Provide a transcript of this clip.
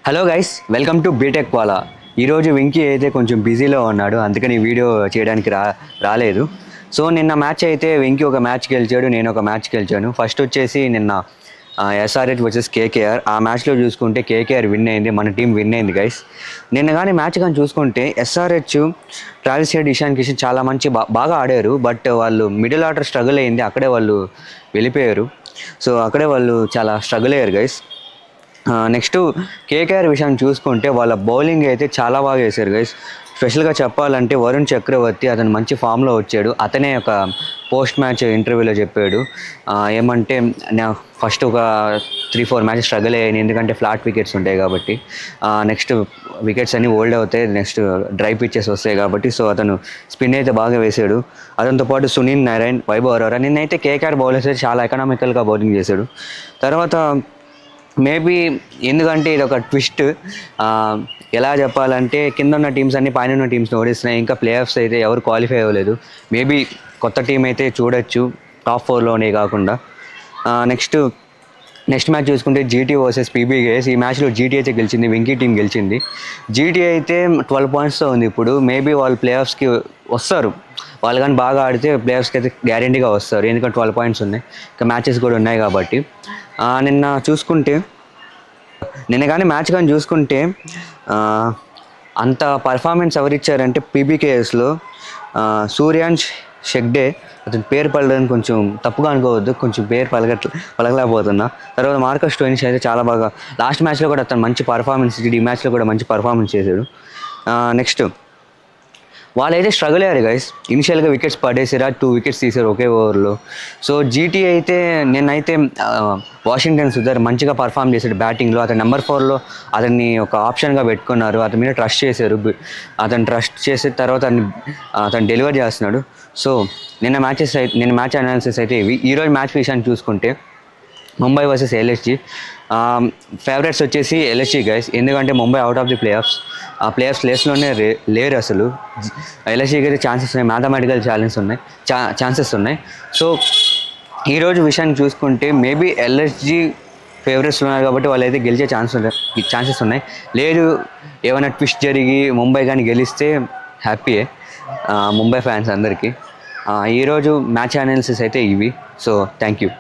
Hello guys, welcome to B Tech Wala. ఈరోజు వెంకీ అయితే కొంచెం బిజీలో ఉన్నాడు, అందుకని వీడియో చేయడానికి రాలేదు. సో నిన్న మ్యాచ్ అయితే వెంకీ ఒక మ్యాచ్ గెలిచాడు, నేను ఒక మ్యాచ్ గెలిచాను. ఫస్ట్ వచ్చేసి నిన్న ఎస్ఆర్హెచ్ వర్సెస్ కేకేఆర్. ఆ మ్యాచ్లో చూసుకుంటే కేకేఆర్ విన్ అయింది, మన టీం విన్ అయింది గైస్. నిన్న కానీ మ్యాచ్ కానీ చూసుకుంటే SRH Travis head, Ishan Kishan చాలా మంచి బాగా ఆడారు. బట్ వాళ్ళు మిడిల్ ఆర్డర్ స్ట్రగుల్ అయింది, అక్కడే వాళ్ళు వెళ్ళిపోయారు. సో అక్కడే వాళ్ళు చాలా స్ట్రగుల్ అయ్యారు గైస్. నెక్స్ట్ కేకేఆర్ విషయాన్ని చూసుకుంటే వాళ్ళ బౌలింగ్ అయితే చాలా బాగా వేశారు గైస్. స్పెషల్గా చెప్పాలంటే వరుణ్ చక్రవర్తి అతను మంచి ఫామ్లో వచ్చాడు. అతనే ఒక పోస్ట్ మ్యాచ్ ఇంటర్వ్యూలో చెప్పాడు, ఏమంటే నా ఫస్ట్ ఒక 3-4 మ్యాచెస్ స్ట్రగుల్ అయ్యాయి, ఎందుకంటే ఫ్లాట్ వికెట్స్ ఉంటాయి కాబట్టి. నెక్స్ట్ వికెట్స్ అన్నీ ఓల్డ్ అవుతాయి, నెక్స్ట్ డ్రై పిచ్చెస్ వస్తాయి కాబట్టి. సో అతను స్పిన్ అయితే బాగా వేశాడు. అతనితో పాటు సునీల్ నారాయణ్, వైభవ్ అరోరా. నిన్నైతే కేకేఆర్ బౌలర్స్ అయితే చాలా ఎకనామికల్గా బౌలింగ్ చేశాడు. తర్వాత మేబీ ఎందుకంటే ఇది ఒక ట్విస్ట్, ఎలా చెప్పాలంటే కింద ఉన్న టీమ్స్ అన్ని పైన ఉన్న టీమ్స్ని ఓడిస్తున్నాయి. ఇంకా ప్లే ఆఫ్స్ అయితే ఎవరు క్వాలిఫై అవ్వలేదు. మేబీ కొత్త టీం అయితే చూడొచ్చు టాప్ 4లోనే కాకుండా. నెక్స్ట్ మ్యాచ్ చూసుకుంటే జీటీ వర్సెస్ పీబీకేఎస్. ఈ మ్యాచ్లో జీటీ అయితే గెలిచింది, వెంకీ టీం గెలిచింది. జీటీ అయితే 12 పాయింట్స్తో ఉంది ఇప్పుడు. మేబీ వాళ్ళు ప్లే ఆఫ్స్కి వస్తారు, వాళ్ళు కానీ బాగా ఆడితే ప్లే ఆఫ్స్కి అయితే గ్యారెంటీగా వస్తారు, ఎందుకంటే 12 పాయింట్స్ ఉన్నాయి, ఇంకా మ్యాచెస్ కూడా ఉన్నాయి కాబట్టి. నిన్న కానీ మ్యాచ్ కానీ చూసుకుంటే అంత పర్ఫార్మెన్స్ ఎవరిచ్చారంటే పీబీకేఎస్లో సూర్యాంష్ షెగ్డే. అతని పేరు పలకడానికి కొంచెం తప్పుగా అనుకోవద్దు, కొంచెం పేరు పలకలేకపోతున్నా. తర్వాత మార్కస్ స్టోయినిస్ అయితే చాలా బాగా లాస్ట్ మ్యాచ్లో కూడా అతను మంచి పర్ఫార్మెన్స్ ఇచ్చాడు, ఈ మ్యాచ్లో కూడా మంచి పర్ఫార్మెన్స్ చేశాడు. నెక్స్ట్ వాళ్ళైతే స్ట్రగుల్ అయ్యారు గైస్. ఇనిషియల్గా వికెట్స్ పడేసారు, 2 వికెట్స్ తీశారు ఒకే ఓవర్లో. సో జీటీ అయితే నిన్నైతే వాషింగ్టన్ సుందర్ మంచిగా పర్ఫామ్ చేశాడు బ్యాటింగ్లో. అతను నెంబర్ 4లో అతన్ని ఒక ఆప్షన్గా పెట్టుకున్నారు, అతని మీద ట్రస్ట్ చేశారు. అతను ట్రస్ట్ చేసిన తర్వాత అతను డెలివర్ చేస్తున్నాడు. సో నిన్న మ్యాచ్ అనాలిసిస్ అయితే ఇవి. ఈరోజు మ్యాచ్ విషయాన్ని చూసుకుంటే ముంబై వర్సెస్ ఎల్ఎస్జీ. ఫేవరెట్స్ వచ్చేసి ఎల్ఎస్జీ గైస్, ఎందుకంటే Mumbai out of the play offs, ఆ ప్లే ఆఫ్స్ లేస్లోనే లేరు అసలు. ఎల్ఎస్జీకి అయితే ఛాన్సెస్ ఉన్నాయి, మ్యాథమెటికల్ ఛాన్సెస్ ఉన్నాయి. సో ఈరోజు విషయాన్ని చూసుకుంటే మేబీ ఎల్ఎస్జీ ఫేవరెట్స్ ఉన్నారు కాబట్టి వాళ్ళు అయితే గెలిచే ఛాన్సెస్ ఉన్నాయి. లేదు ఏమైనా ట్విస్ట్ జరిగి ముంబై కానీ గెలిస్తే హ్యాపీయే ముంబై ఫ్యాన్స్ అందరికీ. ఈరోజు మ్యాచ్ అనాలిసిస్ అయితే ఇవి. So thank you.